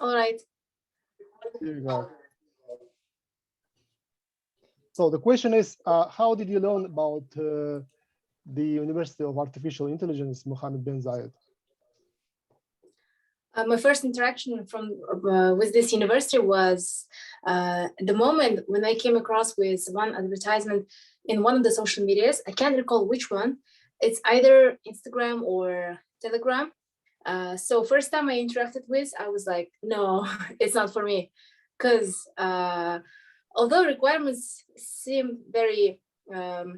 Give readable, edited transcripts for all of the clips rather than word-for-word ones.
All right. Here you go. So the question is, how did you learn about the University of Artificial Intelligence, Mohammed bin Zayed? My first interaction with this university was the moment when I came across with one advertisement in one of the social medias. I can't recall which one. It's either Instagram or Telegram. So first time I interacted with, I was like, no, it's not for me. Because although requirements seem very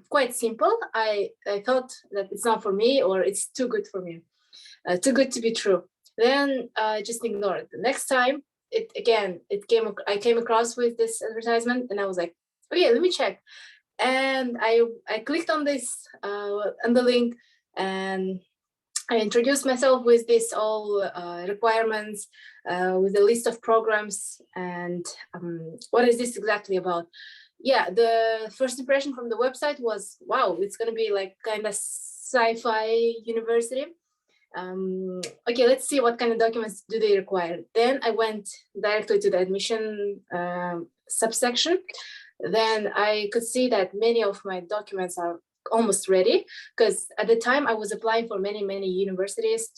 quite simple, I thought that it's not for me, or it's too good for me, too good to be true. Then I just ignored it. The next time, I came across with this advertisement, and I was like, oh yeah, let me check. And I clicked on this on the link, and I introduced myself with this all requirements, with a list of programs, and what is this exactly about? Yeah, the first impression from the website was, wow, it's gonna be like kind of sci-fi university. Okay, let's see what kind of documents do they require. Then I went directly to the admission subsection. Then I could see that many of my documents are almost ready, because at the time I was applying for many universities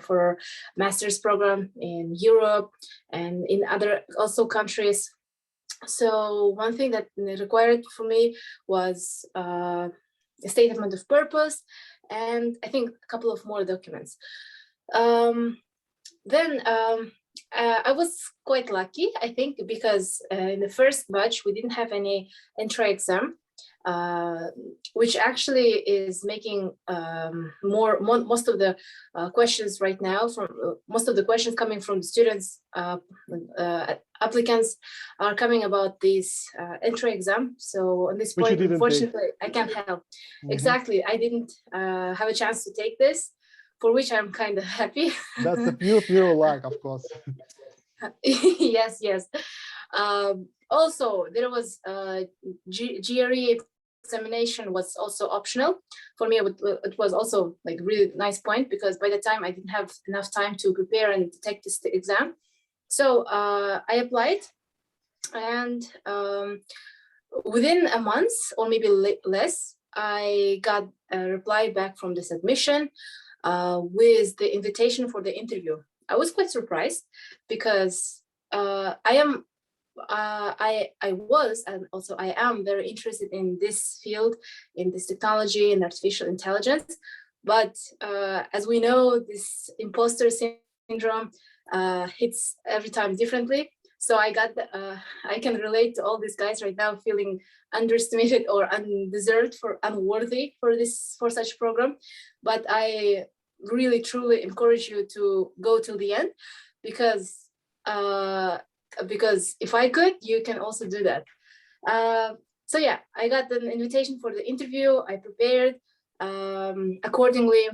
for master's program in Europe and in other also countries. So one thing that required for me was a statement of purpose, and I think a couple of more documents. Then I was quite lucky, I think, because in the first batch we didn't have any entry exam, which actually is making most of the questions right now most of the questions coming from the students, applicants are coming about this entry exam. So on this point, unfortunately, I can't help. Exactly, I didn't have a chance to take this, for which I'm kind of happy. That's a pure luck, of course. Yes. Also, there was GRE examination was also optional for me. It was also like really nice point, because by the time I didn't have enough time to prepare and take this exam. So I applied, and within a month or maybe less, I got a reply back from this admission with the invitation for the interview. I was quite surprised, because I was, and also I am, very interested in this field, in this technology and artificial intelligence. But as we know, this imposter syndrome hits every time differently. So I can relate to all these guys right now feeling underestimated or unworthy for such program. But I really truly encourage you to go till the end, because if I could, you can also do that. So yeah, I got an invitation for the interview. I prepared accordingly.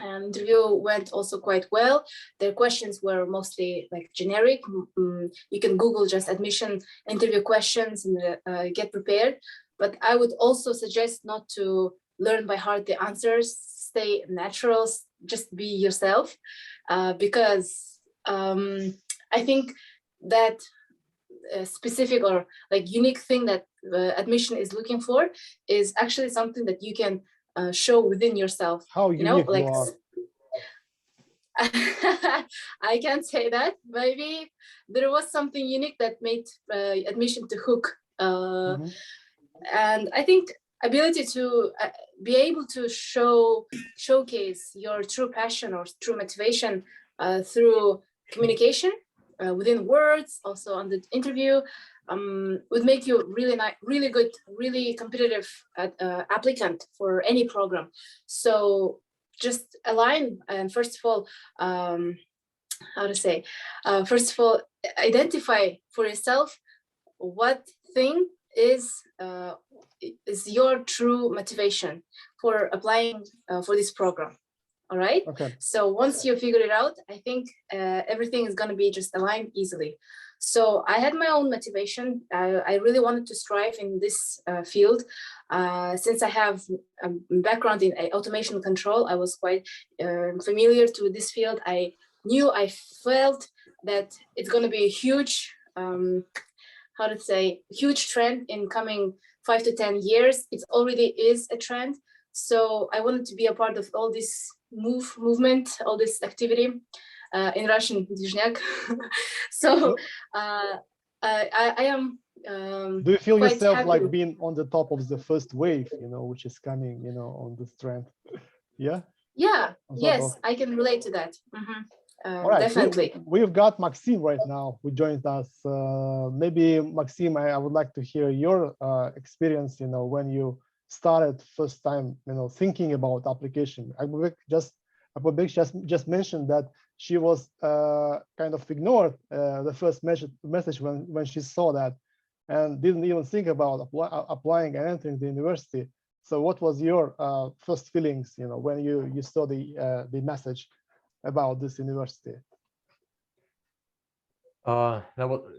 Interview went also quite well. Their questions were mostly like generic. You can Google just admission interview questions and get prepared. But I would also suggest not to learn by heart the answers. Stay natural, just be yourself, because I think that specific or like unique thing that admission is looking for is actually something that you can show within yourself. How unique you are. I can't say that. Maybe there was something unique that made admission to hook. And I think ability to be able to showcase your true passion or true motivation through communication within words, also on the interview, would make you really good, really competitive applicant for any program. So just align, and first of all, first of all, identify for yourself what thing is your true motivation for applying for this program. All right. Okay. So once you figure it out, I think everything is going to be just aligned easily. So I had my own motivation. I really wanted to strive in this field. Since I have a background in automation control, I was quite familiar to this field. I felt that it's going to be a huge, how to say, huge trend in coming 5 to 10 years. It already is a trend. So I wanted to be a part of all this movement, all this activity, in Russian, Движняк. So I am do you feel quite yourself happy. like being on the top of the first wave, which is coming, on this trend? Yeah. Yeah. Yes, I can relate to that. All right, definitely. We've got Maxim right now who joined us. Maybe Maxim, I would like to hear your experience, when you started first time, thinking about application. Akbobek just mentioned that she was kind of ignored the first message when she saw that, and didn't even think about applying and entering the university. So what was your first feelings, when you saw the message about this university?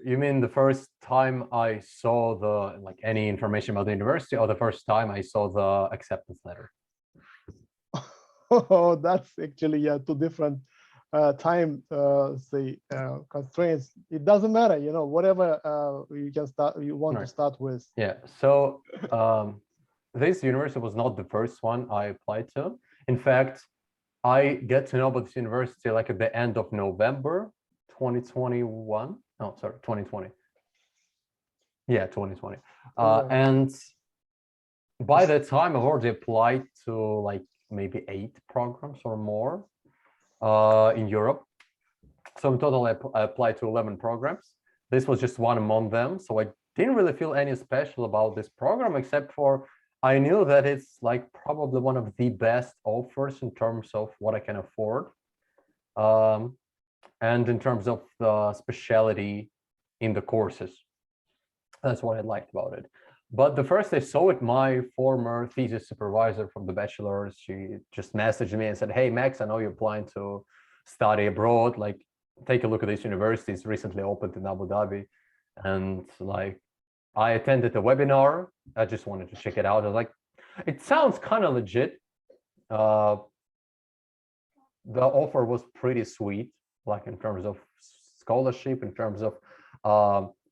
You mean the first time I saw any information about the university, or the first time I saw the acceptance letter? Oh, that's actually two different time constraints. It doesn't matter, whatever you want to start with. Yeah. So this university was not the first one I applied to. In fact, I get to know about this university like at the end of November 2021. No, sorry, 2020. Yeah, 2020. And by that time, I've already applied to like maybe 8 programs or more in Europe. So in total, I applied to 11 programs. This was just one among them. So I didn't really feel any special about this program, except for I knew that it's like probably one of the best offers in terms of what I can afford. And in terms of the specialty in the courses. That's what I liked about it. But the first I saw it, my former thesis supervisor from the bachelor's, she just messaged me and said, "Hey, Max, I know you're applying to study abroad. Like, take a look at this university. It's recently opened in Abu Dhabi." And like, I attended a webinar. I just wanted to check it out. I was like, it sounds kind of legit. The offer was pretty sweet, like in terms of scholarship, in terms of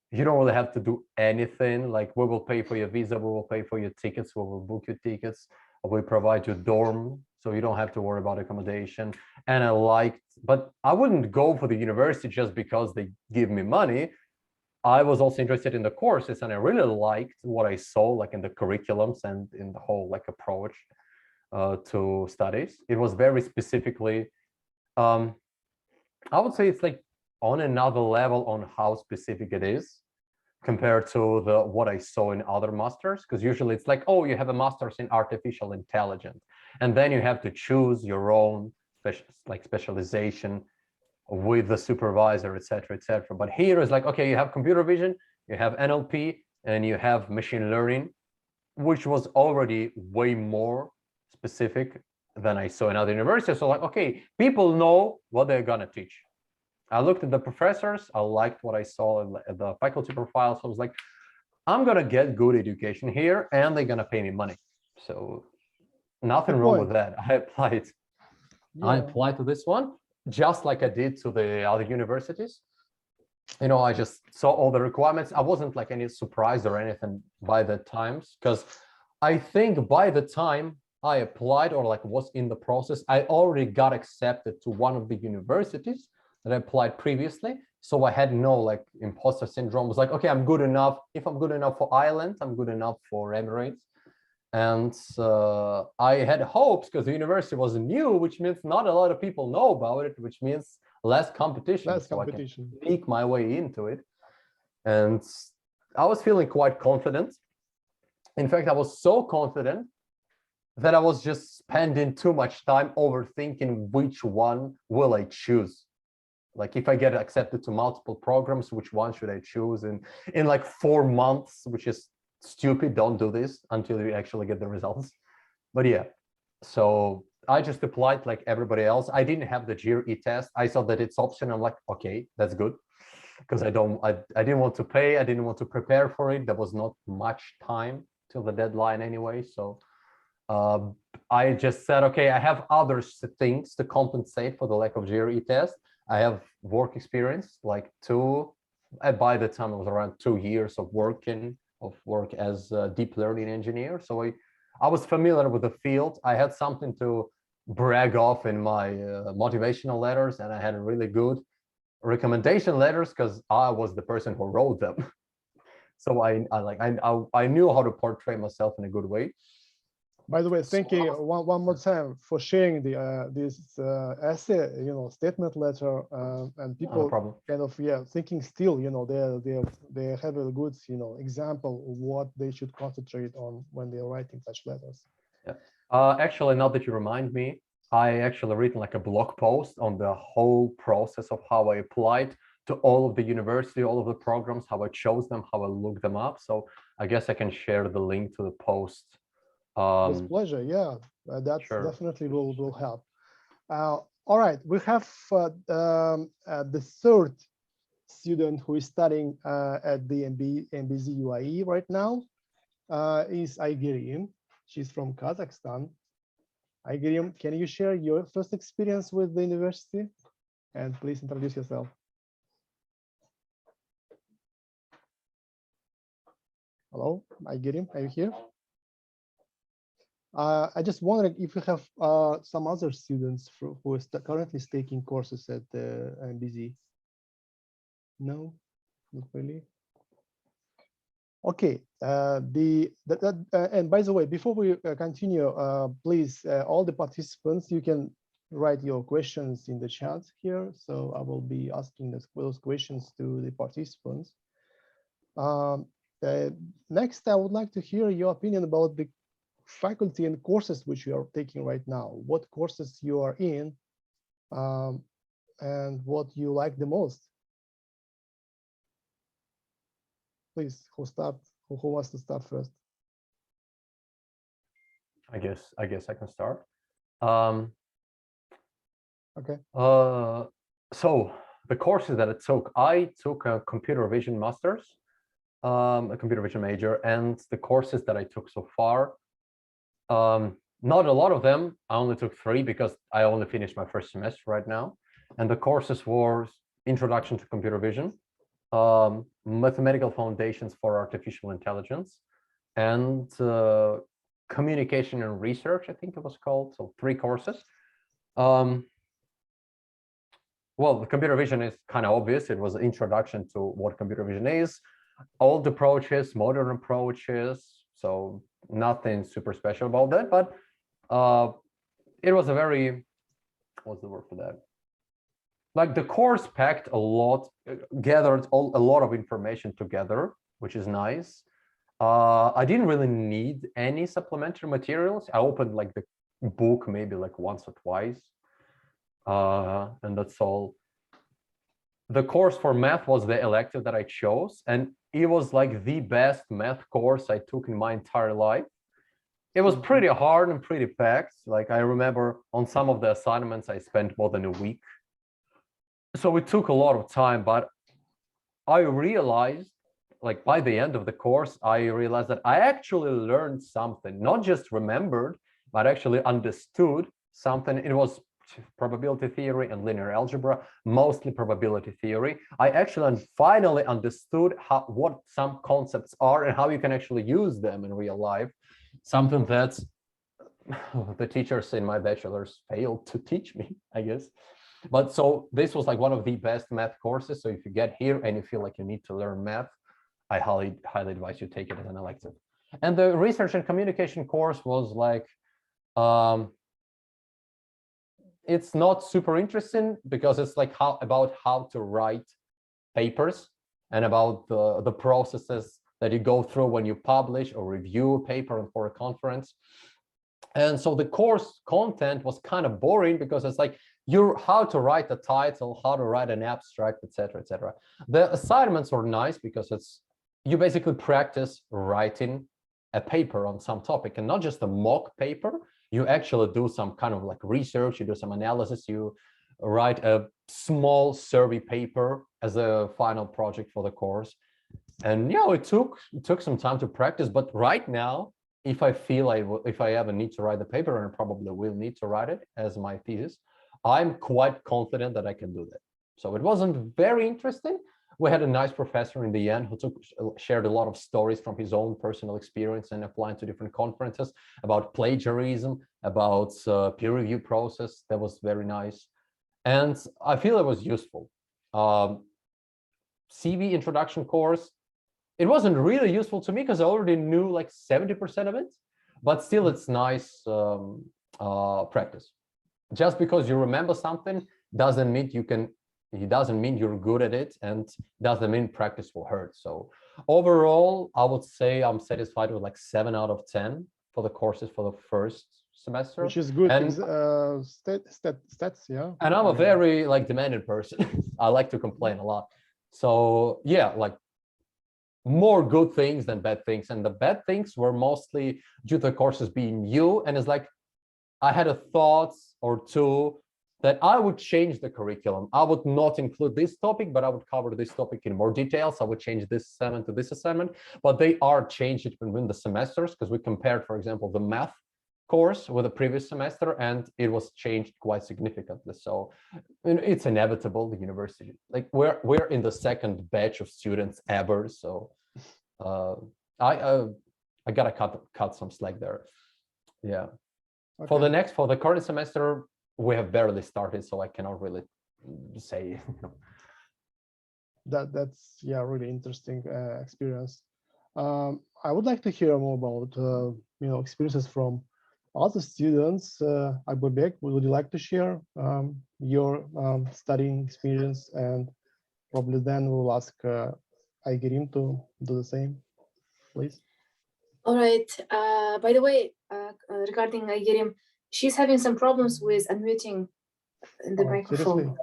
you don't really have to do anything. Like, we will pay for your visa, we will pay for your tickets, we will book your tickets, we provide you dorm, so you don't have to worry about accommodation. And I liked, but I wouldn't go for the university just because they give me money. I was also interested in the courses, and I really liked what I saw, like in the curriculums and in the whole like approach to studies. It was very specifically, I would say it's like on another level on how specific it is compared to what I saw in other masters, because usually it's like, oh, you have a master's in artificial intelligence, and then you have to choose your own specialization with the supervisor, etc., etc. But here is like, okay, you have computer vision, you have NLP, and you have machine learning, which was already way more specific than I saw in other universities. So like, okay, people know what they're gonna teach. I looked at the professors, I liked what I saw at the faculty profiles. So I was like, I'm gonna get good education here, and they're gonna pay me money. So nothing wrong with that. I applied. Yeah. I applied to this one, just like I did to the other universities. I just saw all the requirements. I wasn't like any surprised or anything by the times, because I think by the time I applied or like was in the process, I already got accepted to one of the universities that I applied previously. So I had no like imposter syndrome. It was like, okay, I'm good enough. If I'm good enough for Ireland, I'm good enough for Emirates. And I had hopes because the university was new, which means not a lot of people know about it, which means less competition. Less competition. So I can sneak my way into it. And I was feeling quite confident. In fact, I was so confident that I was just spending too much time overthinking which one will I choose. Like, if I get accepted to multiple programs, which one should I choose in like 4 months, which is stupid. Don't do this until you actually get the results. But yeah, so I just applied like everybody else. I didn't have the GRE test. I saw that it's optional. I'm like, okay, that's good, because I didn't want to pay. I didn't want to prepare for it. There was not much time till the deadline anyway. So I just said, okay, I have other things to compensate for the lack of GRE test. I have work experience, like by the time it was around 2 years of work as a deep learning engineer. So I was familiar with the field. I had something to brag off in my motivational letters, and I had really good recommendation letters because I was the person who wrote them. So I knew how to portray myself in a good way. By the way, thank you one more time for sharing the this essay, statement letter, and people kind of thinking still, they have a good example of what they should concentrate on when they're writing such letters. Yeah. Actually, now that you remind me, I actually written like a blog post on the whole process of how I applied to all of the university, all of the programs, how I chose them, how I looked them up. So I guess I can share the link to the post. With pleasure, yeah, that sure. Definitely will help. All right, we have the third student who is studying at the MBZUAI right now is Augerim. She's from Kazakhstan. Augerim, can you share your first experience with the university? And please introduce yourself. Hello, Augerim, are you here? I just wondering if you have some other students who are currently taking courses at the MBZ. No, not really. Okay. And by the way, before we continue, please, all the participants, you can write your questions in the chat here. So I will be asking those questions to the participants. Next, I would like to hear your opinion about the faculty and courses which you are taking right now. What courses you are in, and what you like the most. Please, who wants to start first? I guess I can start. Okay. So the courses that I took a computer vision master's, a computer vision major, and the courses that I took so far, not a lot of them. I only took 3 because I only finished my first semester right now. And the courses were Introduction to Computer Vision, Mathematical Foundations for Artificial Intelligence, and Communication and Research, I think it was called. So 3 courses. Well, the computer vision is kind of obvious. It was an introduction to what computer vision is, old approaches, modern approaches. So nothing super special about that, but it was a very, what's the word for that? Like the course packed a lot, gathered a lot of information together, which is nice. I didn't really need any supplementary materials. I opened like the book maybe like once or twice, and that's all. The course for math was the elective that I chose, and it was like the best math course I took in my entire life. It was pretty hard and pretty packed. Like I remember on some of the assignments, I spent more than a week. So it took a lot of time, but I realized, like by the end of the course, I realized that I actually learned something, not just remembered, but actually understood something. It was probability theory and linear algebra, mostly probability theory. I actually finally understood what some concepts are and how you can actually use them in real life. Something that the teachers in my bachelor's failed to teach me, I guess. But so this was like one of the best math courses. So if you get here and you feel like you need to learn math, I highly advise you take it as an elective. And the research and communication course was like, it's not super interesting because it's like about how to write papers and about the processes that you go through when you publish or review a paper for a conference. And so the course content was kind of boring because it's like how to write a title, how to write an abstract, etc., etc. The assignments were nice because you basically practice writing a paper on some topic, and not just a mock paper. You actually do some kind of like research, you do some analysis, you write a small survey paper as a final project for the course. And yeah, it took some time to practice, but right now, if I feel if I ever need to write the paper, and I probably will need to write it as my thesis, I'm quite confident that I can do that. So it wasn't very interesting. We had a nice professor in the end who shared a lot of stories from his own personal experience and applying to different conferences about plagiarism, about peer review process. That was very nice. And I feel it was useful. CV introduction course, it wasn't really useful to me because I already knew like 70% of it, but still it's nice practice. Just because you remember something doesn't mean it doesn't mean you're good at it, and doesn't mean practice will hurt. So overall, I would say I'm satisfied with like 7 out of 10 for the courses for the first semester. Which is good. And stats, yeah. And I'm a very like demanding person. I like to complain a lot. So yeah, like more good things than bad things. And the bad things were mostly due to the courses being new. And it's like, I had a thought or two that I would change the curriculum. I would not include this topic, but I would cover this topic in more details. I would change this assignment to this assignment, but they are changed between the semesters because we compared, for example, the math course with the previous semester, and it was changed quite significantly. So it's inevitable, the university, like we're in the second batch of students ever. So I gotta cut some slack there. Yeah. Okay. For the current semester, we have barely started, so I cannot really say. That's yeah, really interesting experience. I would like to hear more about experiences from other students. Akbobek, would you like to share your studying experience? And probably then we'll ask Augerim to do the same, please. All right. By the way, regarding Augerim, she's having some problems with unmuting the microphone. Seriously?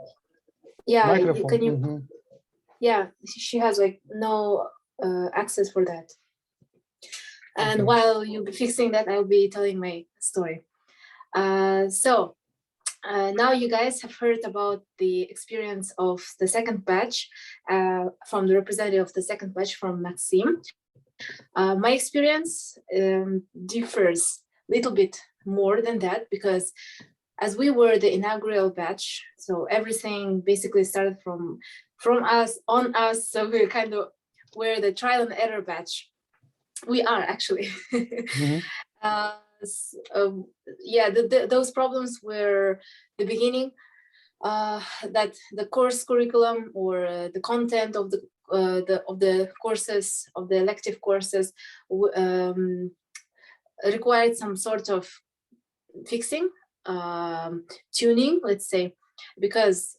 Yeah, microphone. can you? Yeah, she has like no access for that. And Okay. while you'll be fixing that, I'll be telling my story. So now you guys have heard about the experience of the second batch from the representative of the second batch from Maxim. My experience differs a little bit more than that, because as we were the inaugural batch, so everything basically started from us, on us, so we're the trial and error batch. We are actually. Mm-hmm. Yeah, those problems were the beginning, that the course curriculum or the content of the courses, of the elective courses, required some sort of fixing, tuning, let's say, because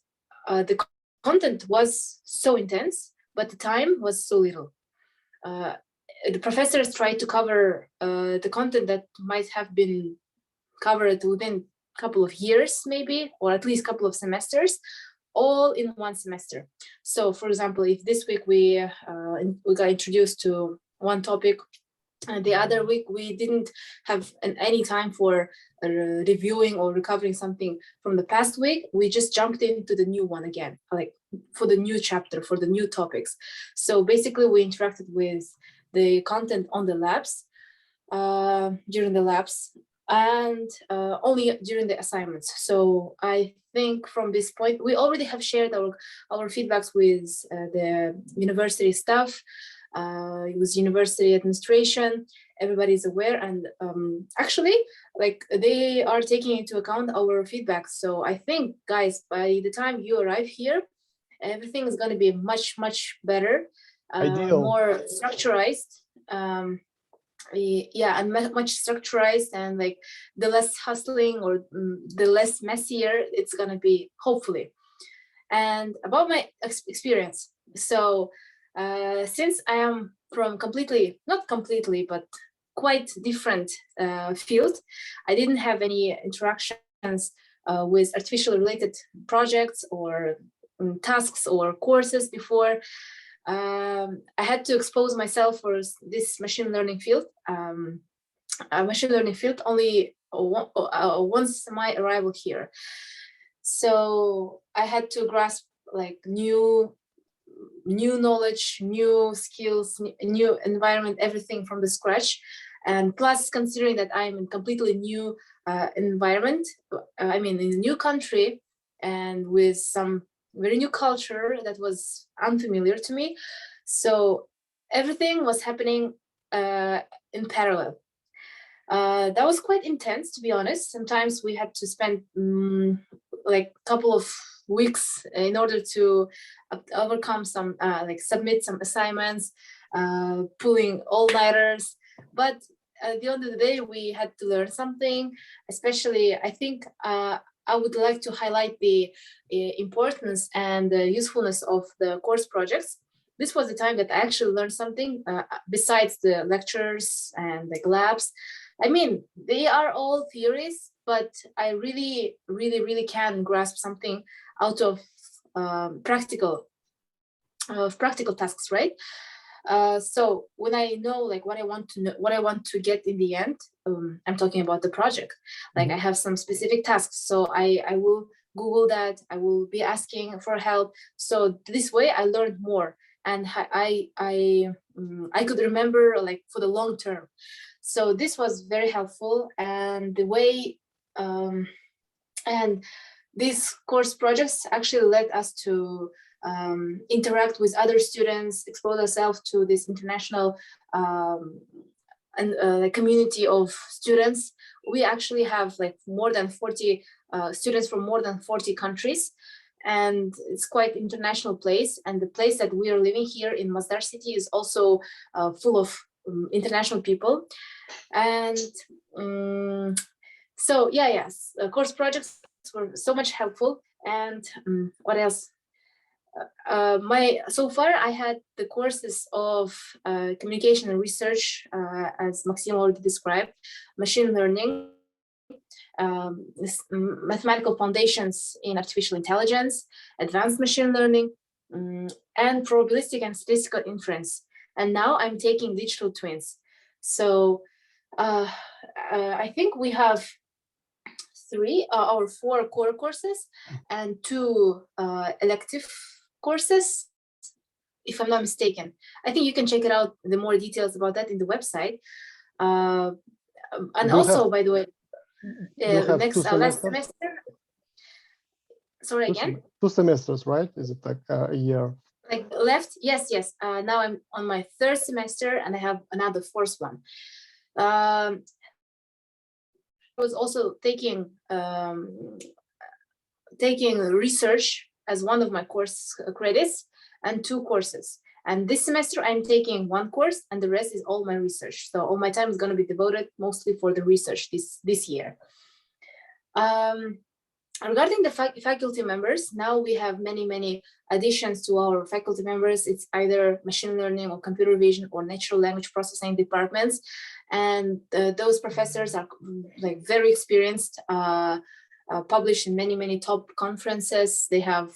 the content was so intense, but the time was so little. The professors tried to cover the content that might have been covered within a couple of years, maybe, or at least a couple of semesters, all in one semester. So, for example, if this week we got introduced to one topic, and the other week we didn't have any time for reviewing or recovering something from the past week, we just jumped into the new one again, like for the new chapter, for the new topics. So basically we interacted with the content on the labs, during the labs, and only during the assignments. So I think from this point, we already have shared our feedbacks with the university staff, with university administration. Everybody's aware, and actually, like, they are taking into account our feedback. So I think, guys, by the time you arrive here, everything is going to be much, much better, more structurized. Yeah, and much structurized, and like the less hustling or the less messier it's going to be, hopefully. And about my experience, so since I am from not completely, but quite different field, I didn't have any interactions with artificial related projects or tasks or courses before. I had to expose myself for this machine learning field. Only once my arrival here. So I had to grasp like new knowledge, new skills, new environment, everything from the scratch. And plus, considering that I'm in completely new environment, I mean, in a new country, and with some very new culture that was unfamiliar to me. So everything was happening in parallel. That was quite intense, to be honest. Sometimes we had to spend like a couple of weeks in order to overcome some, like submit some assignments, pulling all-nighters. But at the end of the day, we had to learn something. Especially, I think I would like to highlight the importance and the usefulness of the course projects. This was the time that I actually learned something besides the lectures and the labs. I mean, they are all theories, but I really, really, really can grasp something out of practical tasks, right? So when I know like what I want to know, what I want to get in the end, I'm talking about the project. Like I have some specific tasks, so I will Google that. I will be asking for help. So this way, I learned more, and I could remember like for the long term. So this was very helpful, and the way and these course projects actually led us to interact with other students, expose ourselves to this international community of students. We actually have like more than 40 students from more than 40 countries, and it's quite international place. And the place that we are living here in Masdar city is also full of international people. And so yes, course projects were so much helpful. And what else? So far I had the courses of communication and research, as Maxim already described, machine learning, mathematical foundations in artificial intelligence, advanced machine learning, and probabilistic and statistical inference. And now I'm taking digital twins. So I think we have 3 or 4 core courses and 2 elective courses, if I'm not mistaken. I think you can check it out, the more details about that in the website. And also, by the way, last semester, sorry, again? 2 semesters, right? Is it like a year? Like left? Yes. Now I'm on my 3rd semester and I have another 4th one. I was also taking research as one of my course credits, and 2 courses. And this semester I'm taking 1 course, and the rest is all my research. So all my time is going to be devoted mostly for the research this year. Regarding the faculty members, now we have many additions to our faculty members. It's either machine learning or computer vision or natural language processing departments. And those professors are like very experienced, published in many top conferences. They have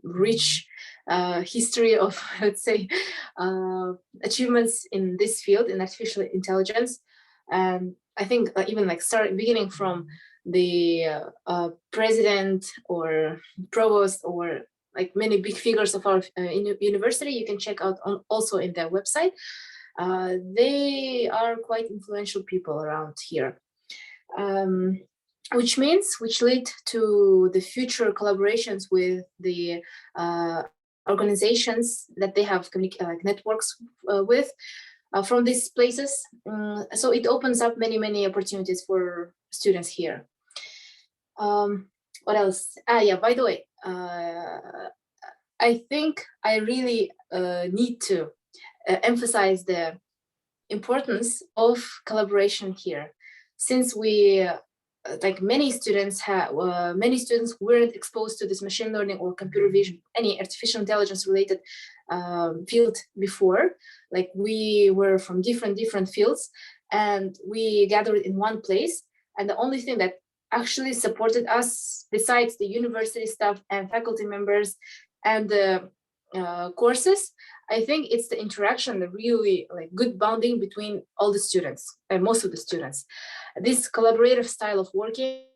rich history of, let's say, achievements in this field, in artificial intelligence. And I think even like beginning from the president or provost or like many big figures of our university, you can check out also in their website. They are quite influential people around here, which lead to the future collaborations with the organizations that they have networks with from these places. So it opens up many opportunities for students here. What else? Yeah, by the way, I think I really need to emphasize the importance of collaboration here, since we like many students weren't exposed to this machine learning or computer vision, any artificial intelligence related field before. Like we were from different fields, and we gathered in one place, and the only thing that actually supported us, besides the university staff and faculty members and the courses, I think it's the interaction, the really like good bonding between all the students, most of the students. This collaborative style of working,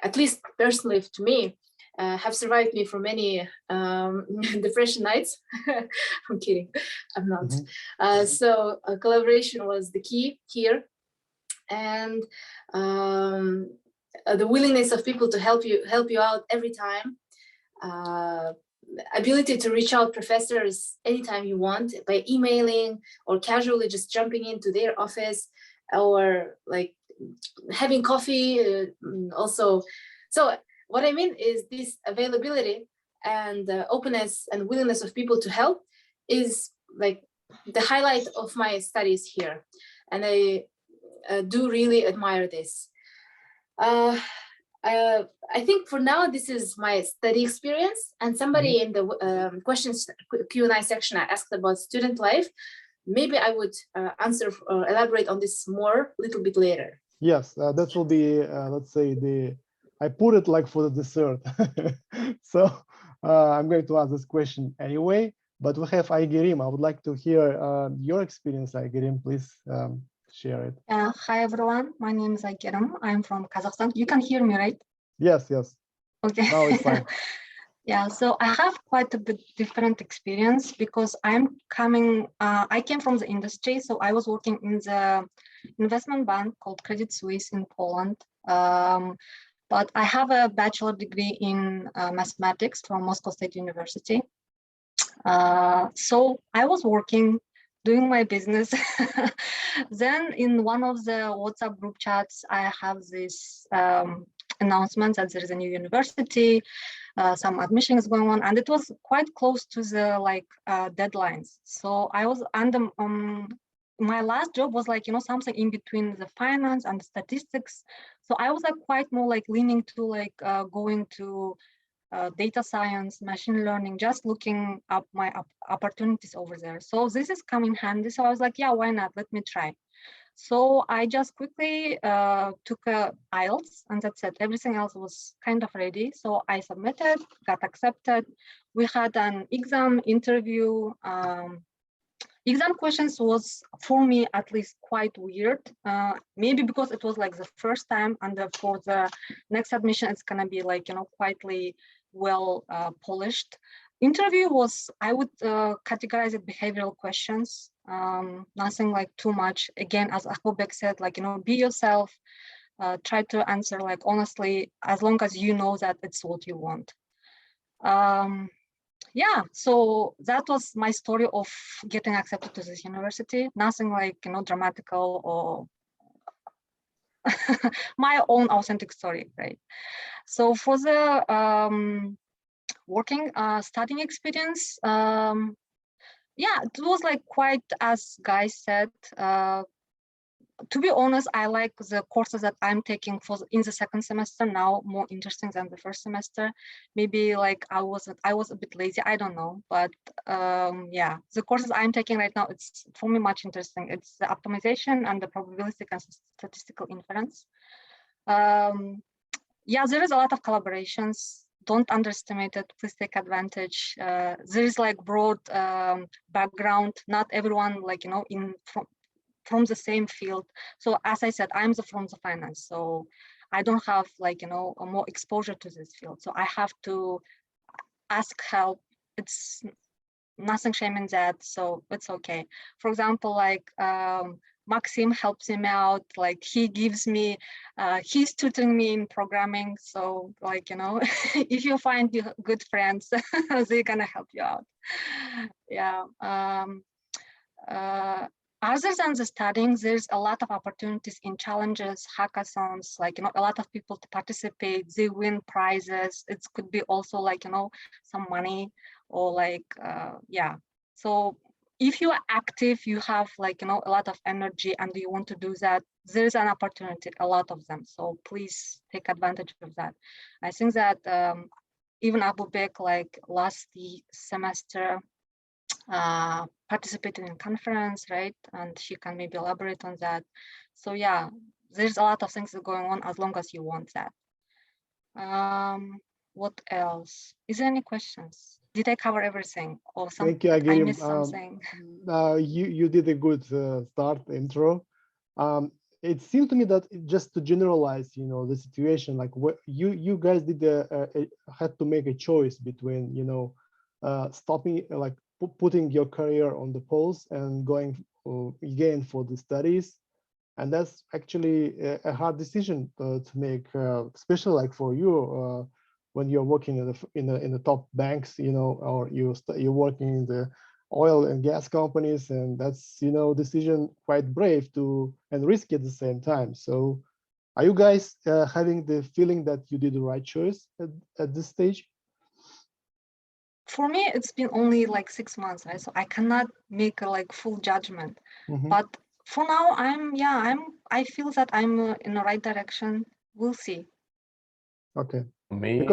at least personally to me, have survived me for many depression nights. I'm kidding, I'm not. So collaboration was the key here. And the willingness of people to help you out every time, ability to reach out professors anytime you want by emailing or casually just jumping into their office or like having coffee also. So what I mean is this availability and openness and willingness of people to help is like the highlight of my studies here. And I do really admire this. I think for now, this is my study experience. And somebody in the questions Q&A section I asked about student life. Maybe I would answer or elaborate on this more a little bit later. Yes, that will be, let's say, I put it like for the dessert. So I'm going to ask this question anyway, but we have Augerim. I would like to hear your experience, Augerim. Please share it. Hi, everyone. My name is Augerim. I'm from Kazakhstan. You can hear me, right? Yes, yes. Okay. Now it's fine. Yeah, so I have quite a bit different experience because I came from the industry. So I was working in the investment bank called Credit Suisse in Poland. But I have a bachelor degree in mathematics from Moscow State University. So I was working, doing my business. Then in one of the WhatsApp group chats, I have this announcement that there is a new university, some admissions going on, and it was quite close to the deadlines. So I was under my last job was like, something in between the finance and the statistics. So I was quite more leaning to going to data science, machine learning, just looking up my opportunities over there. So this is coming handy. So I was like, yeah, why not? Let me try. So I just quickly took a IELTS, and that's it. Everything else was kind of ready. So I submitted, got accepted. We had an exam interview. Exam questions was, for me at least, quite weird. Maybe because it was the first time, and for the next admission, it's gonna be quietly well polished. Interview was, I would categorize it behavioral questions. Nothing too much. Again, as Akbobek said, be yourself. Try to answer honestly, as long as you know that it's what you want. Yeah, so that was my story of getting accepted to this university. Nothing dramatical or my own authentic story, right? So for the studying experience, yeah, it was quite, as guys said, to be honest, I like the courses that I'm taking in the second semester now more interesting than the first semester. Maybe I was a bit lazy, I don't know, but yeah, the courses I'm taking right now, it's for me much interesting. It's the optimization and the probabilistic and statistical inference. Yeah, there is a lot of collaborations. Don't underestimate it. Please take advantage. There is broad background. Not everyone from the same field. So as I said, I'm from the finance, so I don't have a more exposure to this field. So I have to ask help. It's nothing shame in that, so it's okay. For example, Maxim helps him out. He gives me, he's tutoring me in programming. So if you find good friends, they're gonna help you out. Yeah. Other than the studying, there's a lot of opportunities in challenges, hackathons, a lot of people to participate, they win prizes. It could be also some money or yeah. So if you are active, you have a lot of energy and you want to do that, there's an opportunity, a lot of them. So please take advantage of that. I think that even Akbobek last semester, participating in conference, right? And she can maybe elaborate on that. So yeah, there's a lot of things going on as long as you want that. What else? Is there any questions? Did I cover everything or something? Thank you, Augerim. I missed something. You did a good start intro. It seemed to me that just to generalize, the situation, what you guys did had to make a choice between, stopping, putting your career on the pause and going again for the studies, And that's actually a hard decision to make, especially like for you when you're working in the top banks, or you're working in the oil and gas companies, and that's decision quite brave and risky at the same time. So, are you guys having the feeling that you did the right choice at this stage? For me, it's been only like 6 months, right? So I cannot make a like full judgment. But for now, I feel that I'm in the right direction. We'll see. Okay. For me,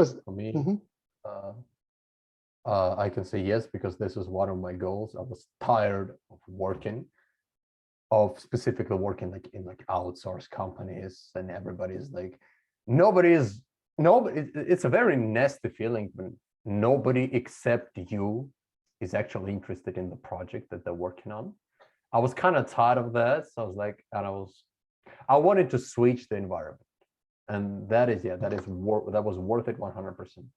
I can say yes, because this is one of my goals. I was tired of specifically working like in outsourced companies, and everybody's like, nobody. It's a very nasty feeling when nobody except you is actually interested in the project that they're working on. I was kind of tired of that, so I was like, I wanted to switch the environment, and that was worth it 100%.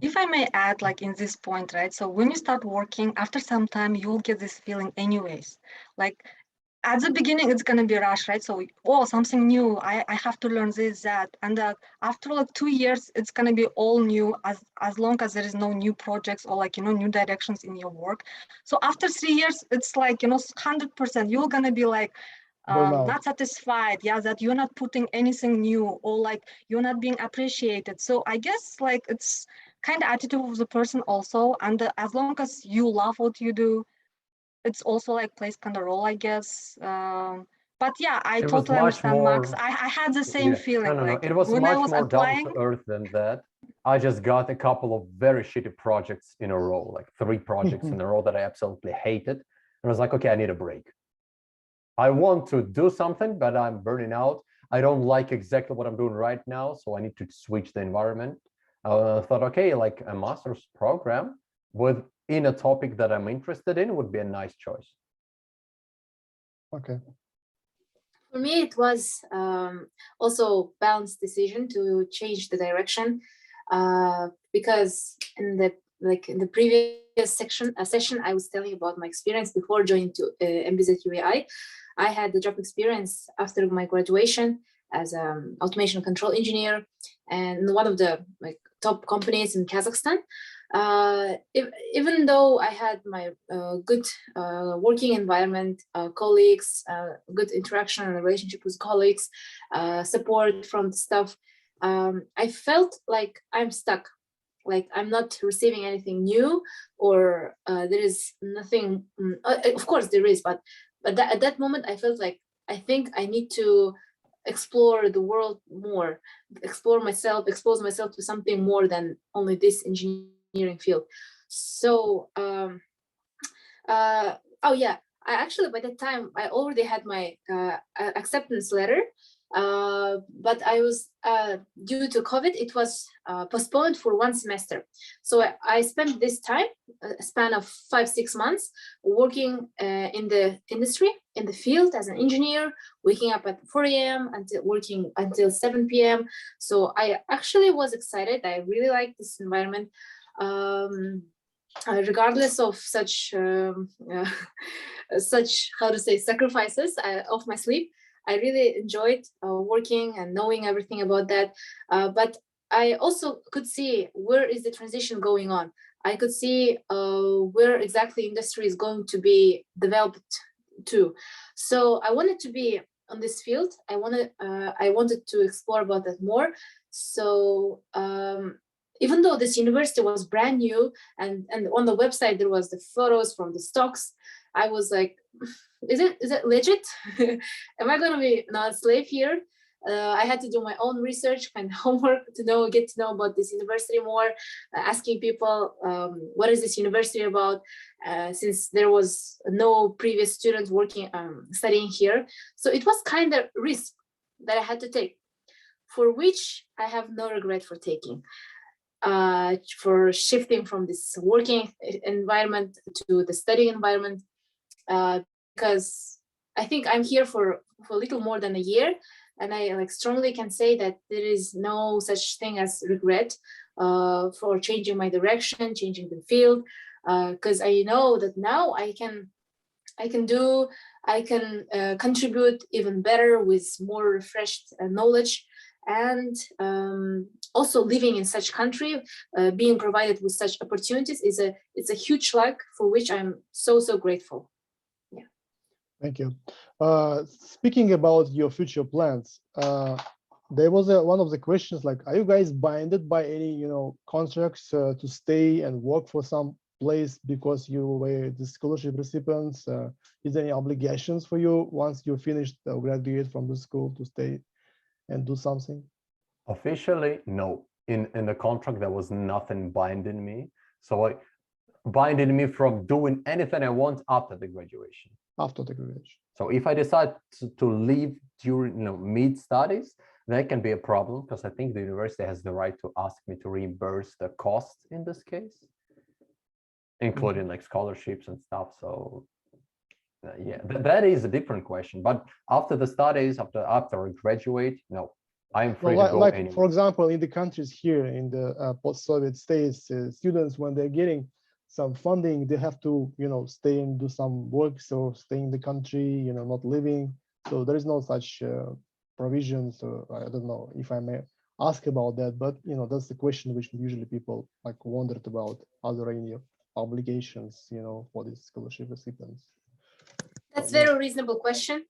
If I may add, like in this point, right? So when you start working, after some time, you'll get this feeling anyways. Like at the beginning, it's going to be a rush, right? So, oh, something new. I have to learn this, that. And after like 2 years, it's going to be all new as long as there is no new projects or like, new directions in your work. So after 3 years, it's like, 100%, you're going to be like, not satisfied, that you're not putting anything new, or like you're not being appreciated. So I guess like it's kind of attitude of the person also, and as long as you love what you do, it's also like plays kind of role, I guess. But yeah, I totally understand, Max. I had the same feeling. No. Like It was when much I was more applying, down to earth than that. I just got a couple of very shitty projects in a row, like 3 projects in a row that I absolutely hated. And I was like, okay, I need a break. I want to do something, but I'm burning out. I don't like exactly what I'm doing right now, so I need to switch the environment. I thought, okay, like a master's program in a topic that I'm interested in would be a nice choice. Okay. For me, it was also balanced decision to change the direction, because in the previous session, I was telling about my experience before joining to MBZUAI. I had the job experience after my graduation as an automation control engineer, and one of the top companies in Kazakhstan. Even though I had my good working environment, colleagues, good interaction and relationship with colleagues, support from the staff, I felt like I'm stuck, like I'm not receiving anything new, or there is nothing. Of course there is, but at that moment I felt like I think I need to explore the world more, expose myself to something more than only this engineering field. So oh yeah, I actually by that time I already had my acceptance letter, but I was due to COVID, it was postponed for 1 semester. So I spent this time, a span of 5-6 months, working in the industry, in the field as an engineer, waking up at 4 a.m. working until 7 p.m. So I actually was excited. I really liked this environment. Regardless of such sacrifices of my sleep, I really enjoyed working and knowing everything about that. But I also could see where is the transition going on. I could see where exactly industry is going to be developed to. So I wanted to be on this field. I wanted to explore about that more. So even though this university was brand new, and on the website there was the photos from the stocks, I was like, is it legit? Am I going to be not a slave here? I had to do my own research and homework to get to know about this university more, asking people what is this university about, since there was no previous students working studying here. So it was kind of risk that I had to take, for which I have no regret for taking. For shifting from this working environment to the studying environment, because I think I'm here for a little more than a year, and I strongly can say that there is no such thing as regret for changing my direction, changing the field, because I know that now I I can do, I can contribute even better with more refreshed knowledge. And also living in such country, being provided with such opportunities it's a huge luck for which I'm so grateful. Yeah. Thank you. Speaking about your future plans, there was one of the questions like, are you guys binded by any contracts to stay and work for some place because you were the scholarship recipients? Is there any obligations for you once you finished or graduate from the school to stay and do something? Officially, no. In the contract, there was nothing binding me. So binding me from doing anything I want after the graduation. After the graduation. So if I decide to leave during mid studies, that can be a problem because I think the university has the right to ask me to reimburse the costs in this case, including like scholarships and stuff. So yeah, that is a different question. But after the studies, after I graduate, no, I'm free to go anywhere. For example, in the countries here in the post-Soviet states, students, when they're getting some funding, they have to, stay and do some work, so stay in the country, not living. So there is no such provisions. So I don't know if I may ask about that, but that's the question which usually people like wondered about. Are there any obligations, for these scholarship recipients? That's a very reasonable question.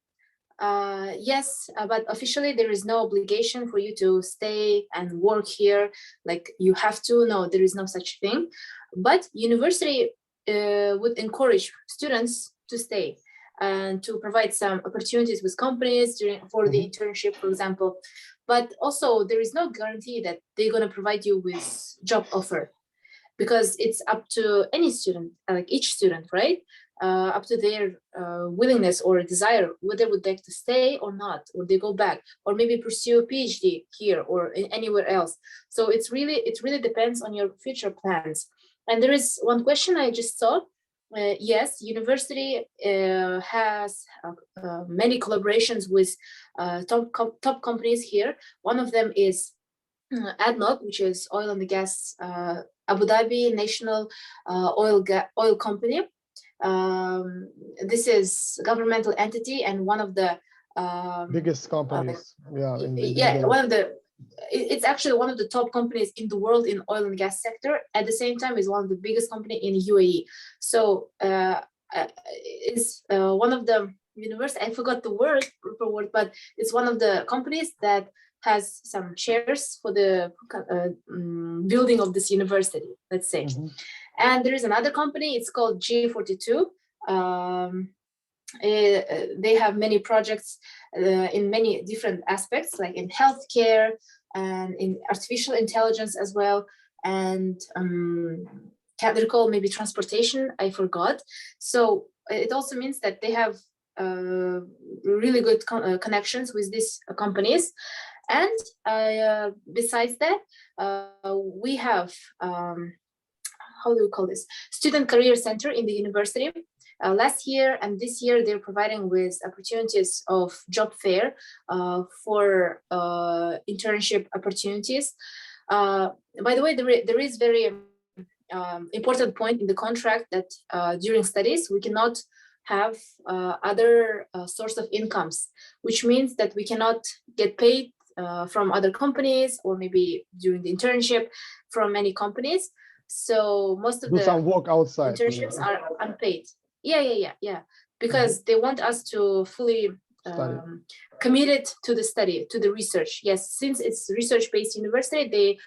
Yes, but officially there is no obligation for you to stay and work here. Like you have to. No, there is no such thing. But university would encourage students to stay and to provide some opportunities with companies for the internship, for example. But also there is no guarantee that they're going to provide you with job offer, because it's up to any student, like each student, right? Up to their willingness or desire, whether would like to stay or not, or they go back, or maybe pursue a PhD here or anywhere else. So it really depends on your future plans. And there is one question I just saw. Yes, university has many collaborations with top companies here. One of them is ADNOC, which is oil and gas, Abu Dhabi National Oil Company. This is a governmental entity and one of the biggest companies. It's actually one of the top companies in the world in oil and gas sector. At the same time, is one of the biggest company in UAE. So it's one of the university. I forgot the proper word, but it's one of the companies that has some shares for the building of this university, let's say. And there is another company, it's called G42. They have many projects in many different aspects, like in healthcare and in artificial intelligence as well. And can't recall, maybe transportation, I forgot. So it also means that they have really good connections with these companies. And besides that, we have, how do we call this? Student Career Center in the university. Last year and this year, they're providing with opportunities of job fair for internship opportunities. By the way, there is very important point in the contract that during studies, we cannot have other source of incomes, which means that we cannot get paid from other companies, or maybe during the internship from many companies. So most of the some work outside internships are unpaid. Yeah. Because they want us to fully committed to the study, to the research. Yes, since it's research-based university, they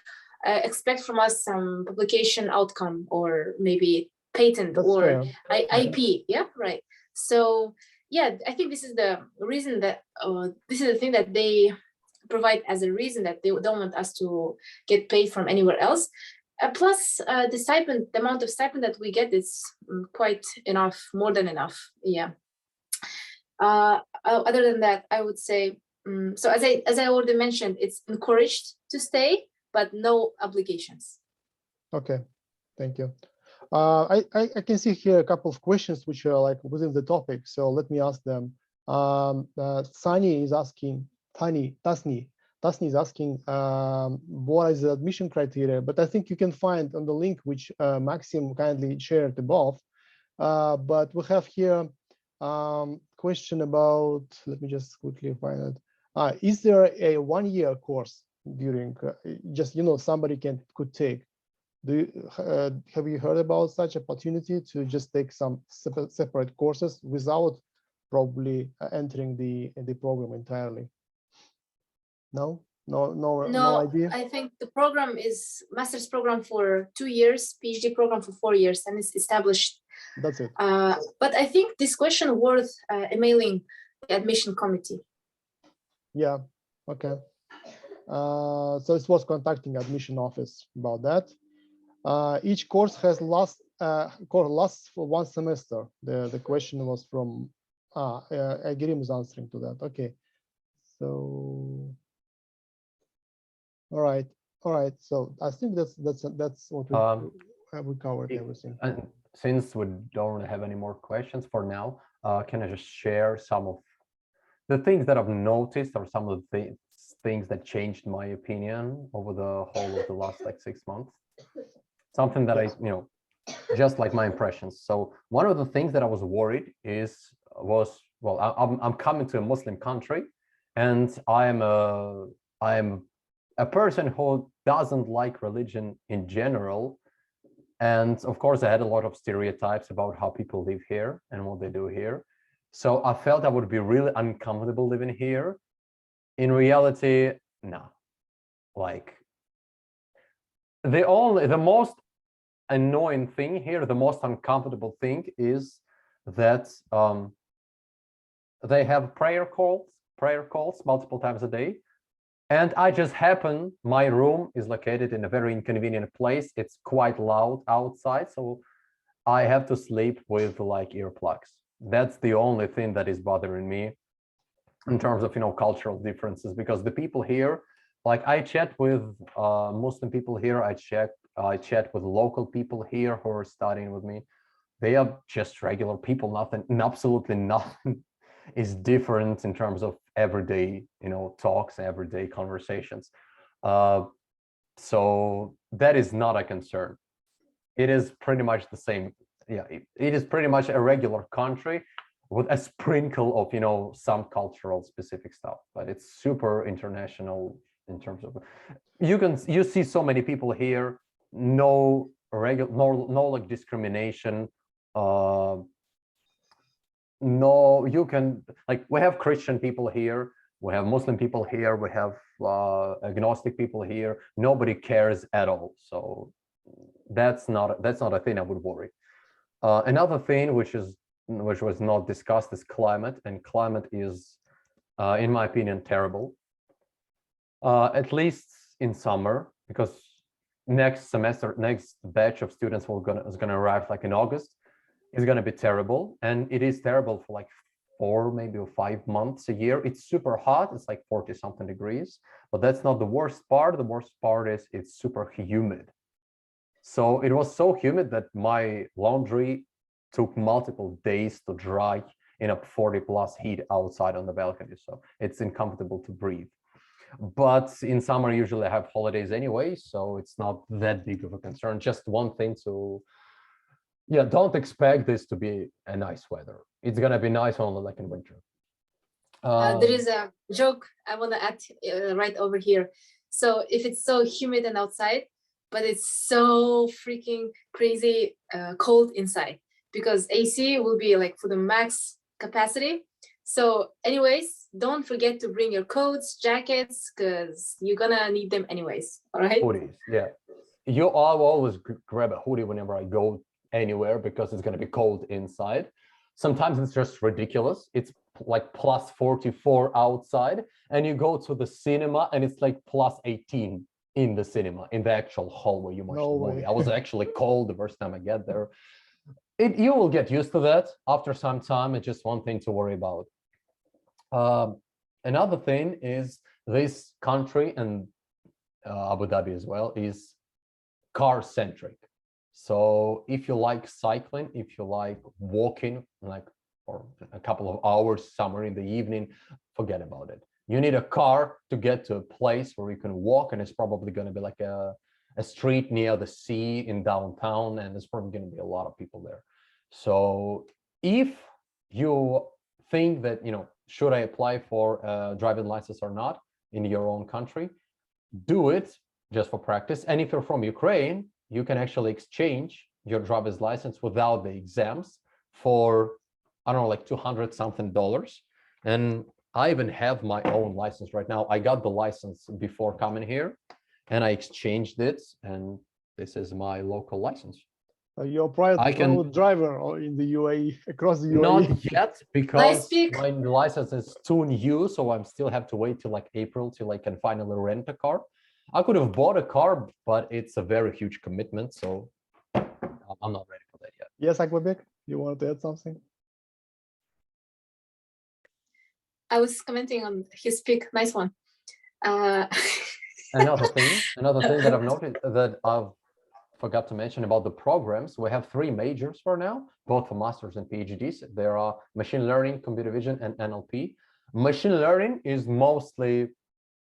expect from us some publication outcome, or maybe patent. That's or IP. Yeah, right. So yeah, I think this is the reason that this is the thing that they provide as a reason that they don't want us to get paid from anywhere else. Plus the stipend, the amount of stipend that we get is quite enough, more than enough. Yeah. Other than that, I would say, so as I already mentioned, it's encouraged to stay, but no obligations. Okay, thank you. I can see here a couple of questions which are like within the topic, so let me ask them. Tasni is asking, Tasni is asking what is the admission criteria, but I think you can find on the link which Maxim kindly shared above. But we have here Question about, let me just quickly find it. Is there a one-year course during, just, somebody could take? Have you heard about such opportunity to just take some separate courses without probably entering the program entirely? No idea. I think the program is master's program for 2 years, PhD program for 4 years, and it's established. That's it. But I think this question worth emailing the admission committee. Yeah. Okay. So it was contacting admission office about that. Each course has lasts for 1 semester. The question was from Augerim is answering to that. Okay. So all right. So I think that's what we covered everything. And since we don't have any more questions for now, can I just share some of the things that I've noticed, or some of the things that changed my opinion over the whole of the last 6 months? Something that I, just like my impressions. So one of the things that I was worried was, well, I'm coming to a Muslim country, and I'm a person who doesn't like religion in general. And of course, I had a lot of stereotypes about how people live here and what they do here. So I felt I would be really uncomfortable living here. In reality, no. Like, the most annoying thing here, the most uncomfortable thing is that they have prayer calls multiple times a day. And I just happen, my room is located in a very inconvenient place. It's quite loud outside, so I have to sleep with earplugs. That's the only thing that is bothering me in terms of, cultural differences, because the people here, I chat with Muslim people here, I chat with local people here who are studying with me. They are just regular people, absolutely nothing is different in terms of everyday, talks, everyday conversations. So that is not a concern. It is pretty much the same. Yeah, it is pretty much a regular country with a sprinkle of, some cultural specific stuff, but it's super international in terms of, you see so many people here, no discrimination. No, you can, we have Christian people here, we have Muslim people here, we have agnostic people here. Nobody cares at all. So that's not a thing I would worry. Another thing which was not discussed is climate, and climate is, in my opinion, terrible. At least in summer, because next batch of students is gonna arrive in August. Is going to be terrible, and it is terrible for 4, maybe 5 months a year. It's super hot, it's 40 something degrees, but that's not the worst part. The worst part is it's super humid. So it was so humid that my laundry took multiple days to dry in a 40+ heat outside on the balcony, so it's uncomfortable to breathe. But in summer usually I have holidays anyway, so it's not that big of a concern. Just one thing to, yeah, don't expect this to be a nice weather. It's gonna be nice only in winter. There is a joke I want to add right over here. So if it's so humid and outside, but it's so freaking crazy cold inside, because AC will be for the max capacity. So anyways, don't forget to bring your coats, jackets, because you're gonna need them anyways. All right. Hoodies, yeah. I'll always grab a hoodie whenever I go anywhere, because it's going to be cold inside. Sometimes it's just ridiculous. It's plus 44 outside, and you go to the cinema and it's plus 18 in the cinema, in the actual hall where you watch the movie. I was actually cold the first time I get there. You will get used to that after some time. It's just one thing to worry about. Another thing is this country, and Abu Dhabi as well, is car centric. So if you like cycling, if you like walking, for a couple of hours somewhere in the evening, forget about it. You need a car to get to a place where you can walk, and it's probably going to be a street near the sea in downtown, and there's probably going to be a lot of people there. So if you think that, should I apply for a driving license or not in your own country, do it just for practice. And if you're from Ukraine, you can actually exchange your driver's license without the exams for, I don't know, like $200 something. And I even have my own license right now. I got the license before coming here and I exchanged it, and this is my local license. You're a private driver or in the UAE, across the UAE? Not yet, because my license is too new, so I still have to wait till like April till I can finally rent a car. I could have bought a car, but it's a very huge commitment, so I'm not ready for that yet. Yes, Akbobek, you wanted to add something? I was commenting on his speak. Nice one. Another thing that I've noticed that I've forgot to mention about the programs, we have 3 majors for now, both for masters and PhDs. There are machine learning, computer vision, and NLP. Machine learning is mostly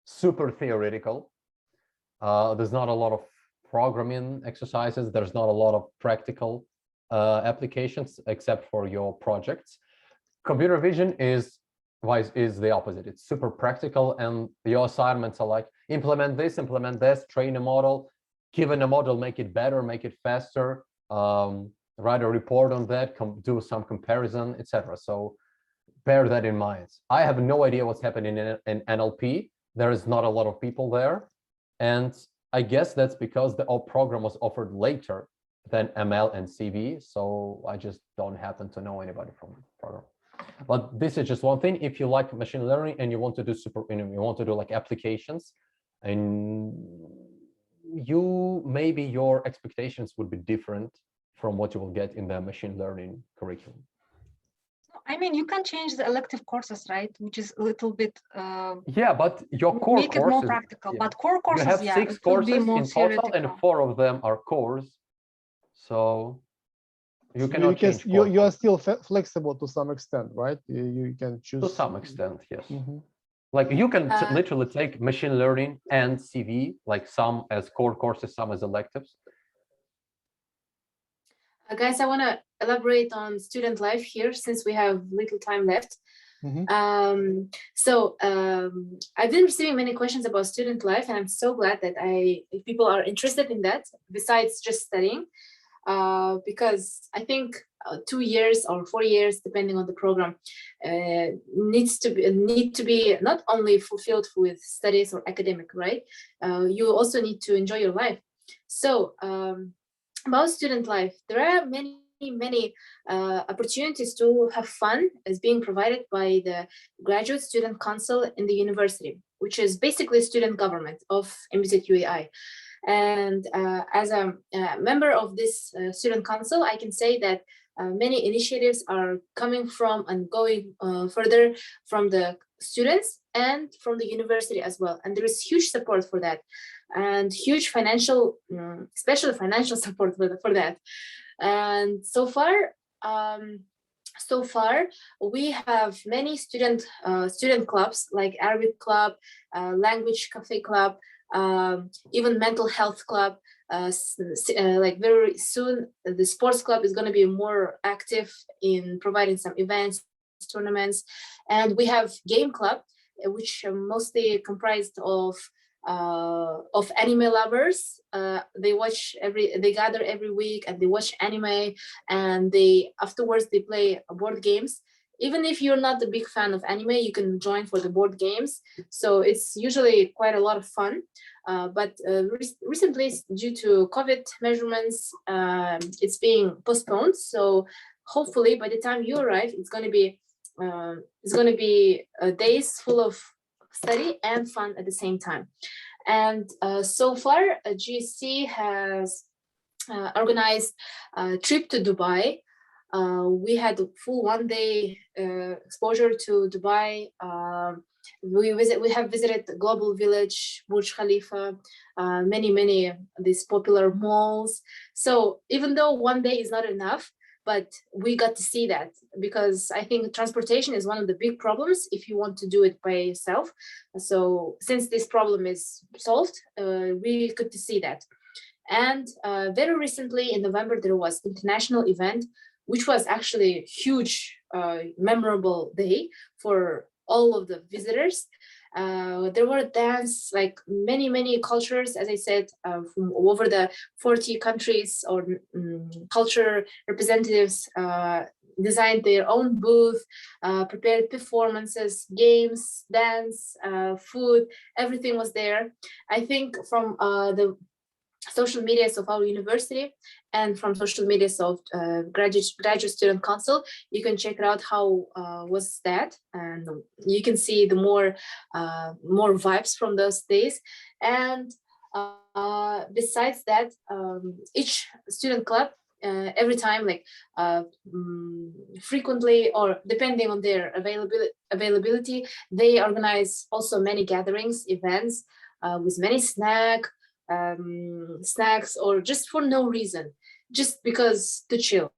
super theoretical. There's not a lot of programming exercises. There's not a lot of practical applications except for your projects. Computer vision is the opposite. It's super practical, and your assignments are like implement this, train a model, given a model, make it better, make it faster, write a report on that, do some comparison, etc. So bear that in mind. I have no idea what's happening in NLP. There is not a lot of people there. And I guess that's because the program was offered later than ML and CV. So I just don't happen to know anybody from the program. But this is just one thing. If you like machine learning and you want to do you want to do like applications, and maybe your expectations would be different from what you will get in the machine learning curriculum. I mean, you can change the elective courses, right? Which is a little bit yeah, but your core make courses, it more practical. Yeah. But core courses, you have 6 courses in total, and 4 of them are cores. So you cannot change. You are still flexible to some extent, right? You can choose to some extent, yes. Mm-hmm. Like you can literally take machine learning and CV, like some as core courses, some as electives. Guys, I want to elaborate on student life here since we have little time left. Mm-hmm. I've been receiving many questions about student life, and I'm so glad that if people are interested in that, besides just studying, because I think 2 years or 4 years, depending on the program, need to be not only fulfilled with studies or academic, right? You also need to enjoy your life. So about student life, there are many opportunities to have fun as being provided by the Graduate Student Council in the university, which is basically student government of MBZUAI. And as a member of this student council, I can say that many initiatives are coming from and going further from the students and from the university as well. And there is huge support for that, and huge financial, especially financial support for that. And so far, we have many student clubs like Arabic club, language cafe club, even mental health club. Like very soon, the sports club is going to be more active in providing some events, tournaments, and we have game club, which are mostly comprised of anime lovers. They gather every week and they watch anime, and afterwards they play board games. Even if you're not a big fan of anime, you can join for the board games. So it's usually quite a lot of fun. But recently, due to COVID measurements, it's being postponed. So hopefully, by the time you arrive, it's going to be days full of study and fun at the same time. And so far, GSC has organized a trip to Dubai. We had a full 1-day exposure to Dubai. We have visited the Global Village, Burj Khalifa, many these popular malls. So even though 1 day is not enough, but we got to see that, because I think transportation is one of the big problems if you want to do it by yourself. So since this problem is solved, we got to see that. And very recently in November, there was international event which was actually a huge, memorable day for all of the visitors. There were dance, like many cultures, as I said, from over the 40 countries or culture representatives designed their own booth, prepared performances, games, dance, food, everything was there. I think from the social medias of our university and from social medias of graduate student council, you can check it out how was that, and you can see the more vibes from those days. And besides that, each student club every time, like frequently or depending on their availability, they organize also many gatherings, events with many snacks or just for no reason, just because to chill.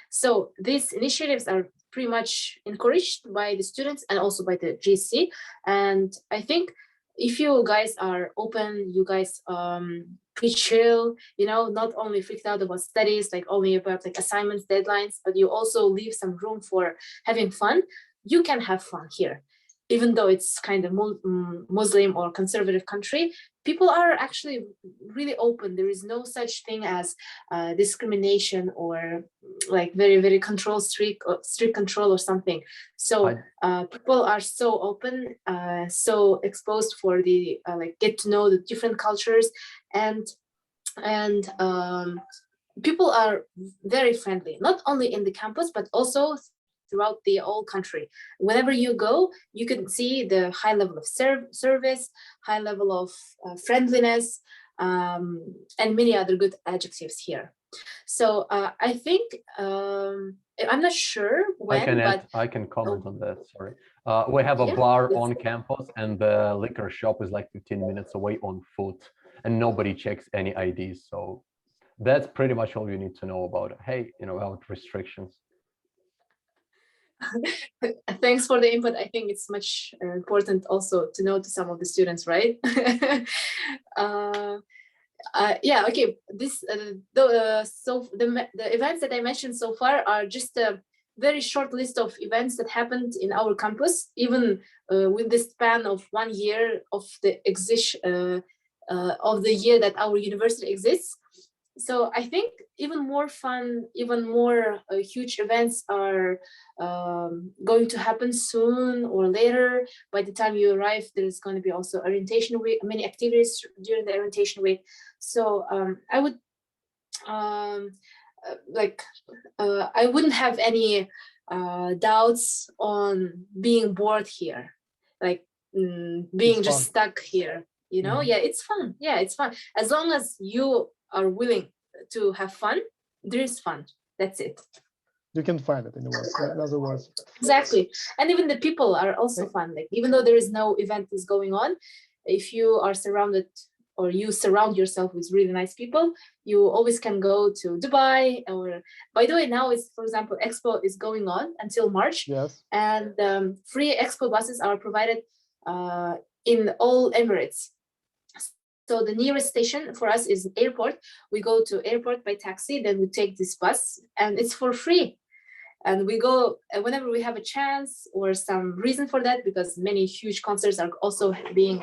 So these initiatives are pretty much encouraged by the students and also by the GSC. And I think if you guys are open, you guys pretty chill, not only freaked out about studies, like only about like assignments, deadlines, but you also leave some room for having fun, you can have fun here. Even though it's kind of Muslim or conservative country, people are actually really open. There is no such thing as discrimination or like very strict control or something. So people are so open, so exposed for the like get to know the different cultures, and people are very friendly, not only in the campus but also throughout the whole country. Whenever you go, you can see the high level of service, high level of friendliness, and many other good adjectives here. So I think I'm not sure when, I can comment on that. Sorry, we have a bar on campus, and the liquor shop is like 15 minutes away on foot, and nobody checks any IDs. So that's pretty much all you need to know about it. Hey, about restrictions. Thanks for the input. I think it's much important also to know to some of the students, right? Yeah, okay. This so the events that I mentioned so far are just a very short list of events that happened in our campus, even with the span of 1 year of the year that our university exists. So I think even more fun, even more huge events are going to happen soon or later. By the time you arrive, there's going to be also orientation week, many activities during the orientation week. So I would I wouldn't have any doubts on being bored here, like being just stuck here. Yeah, it's fun. Yeah, it's fun as long as you are willing to have fun. There is fun. That's it. You can find it in other words. Exactly. And even the people are also fun. Like even though there is no event is going on, if you are surrounded or you surround yourself with really nice people, you always can go to Dubai. Or by the way, now it's, for example, Expo is going on until March. Yes. And free Expo buses are provided in all Emirates. So the nearest station for us is airport. We go to airport by taxi, then we take this bus, and it's for free. And we go whenever we have a chance or some reason for that, because many huge concerts are also being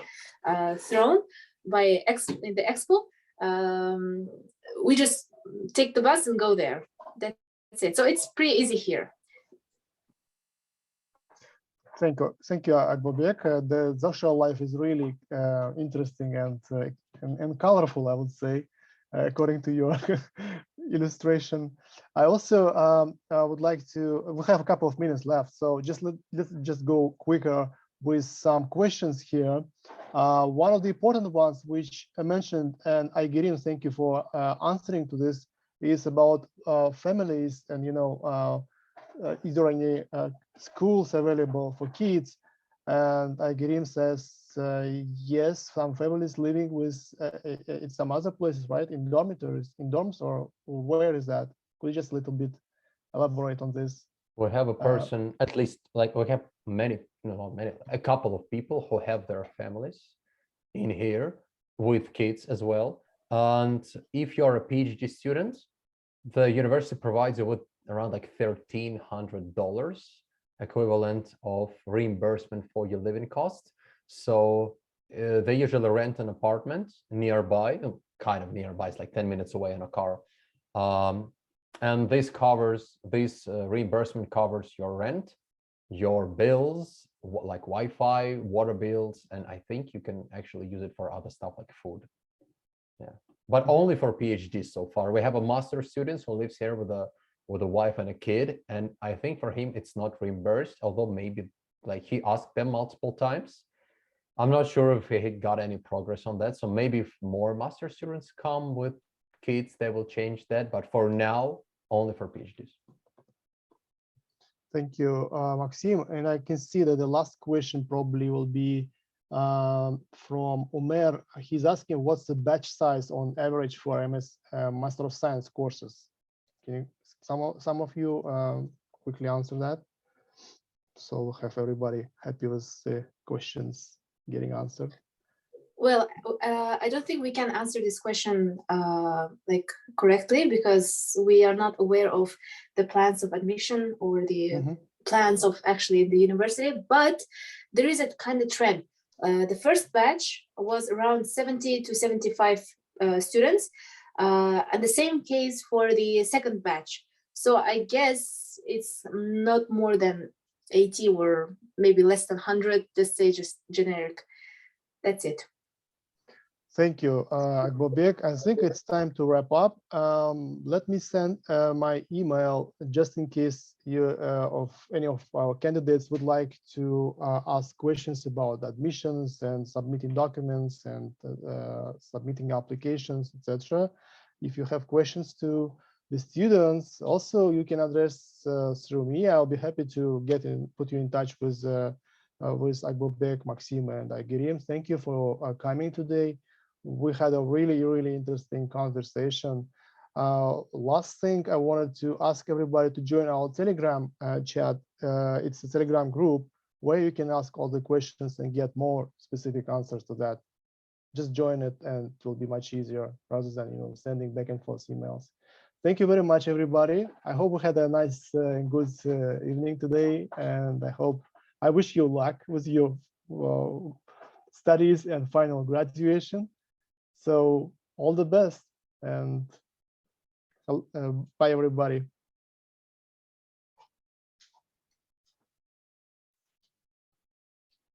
thrown by in the Expo. We just take the bus and go there. That's it. So it's pretty easy here. Thank you, Akbobek. The social life is really interesting and colorful, I would say, according to your illustration. I also would like to. We have a couple of minutes left, so let's just go quicker with some questions here. One of the important ones, which I mentioned, and Augerim, thank you for answering to this, is about families and is there any schools available for kids? And Augerim says yes, some families living with in some other places, right? In dormitories, in dorms, or where is that? Could you just a little bit elaborate on this? We have a person, at least, like we have many, a couple of people who have their families in here with kids as well. And if you're a PhD student, the university provides you with around like $1,300 equivalent of reimbursement for your living costs. So they usually rent an apartment nearby, kind of nearby, it's like 10 minutes away in a car. And this reimbursement covers your rent, your bills, like Wi-Fi, water bills, and I think you can actually use it for other stuff like food. Yeah, but only for PhDs so far. We have a master's student who lives here with a wife and a kid, and I think for him it's not reimbursed, although maybe like he asked them multiple times. I'm not sure if he got any progress on that. So maybe if more master students come with kids, they will change that. But for now, only for PhDs. Thank you, Maxim. And I can see that the last question probably will be from Omer. He's asking, what's the batch size on average for Master of Science courses? Can you, some of you quickly answer that? So we'll have everybody happy with the questions getting answered. Well, I don't think we can answer this question like correctly, because we are not aware of the plans of admission or the plans of actually the university, but there is a kind of trend. The first batch was around 70 to 75 students, and the same case for the second batch. So I guess it's not more than 80 or maybe less than 100, just say just generic. That's it. Thank you, Akbobek. I think it's time to wrap up. Let me send my email just in case you of any of our candidates would like to ask questions about admissions and submitting documents and submitting applications, etc. If you have questions to the students, also you can address through me. I'll be happy to put you in touch with Akbobek, Maxim, and Augerim. Thank you for coming today. We had a really interesting conversation. Last thing, I wanted to ask everybody to join our Telegram chat. It's a Telegram group where you can ask all the questions and get more specific answers to that. Just join it and it will be much easier rather than sending back and forth emails. Thank you very much, everybody. I hope we had a nice and good evening today, and I wish you luck with your studies and final graduation. So all the best, and bye, everybody.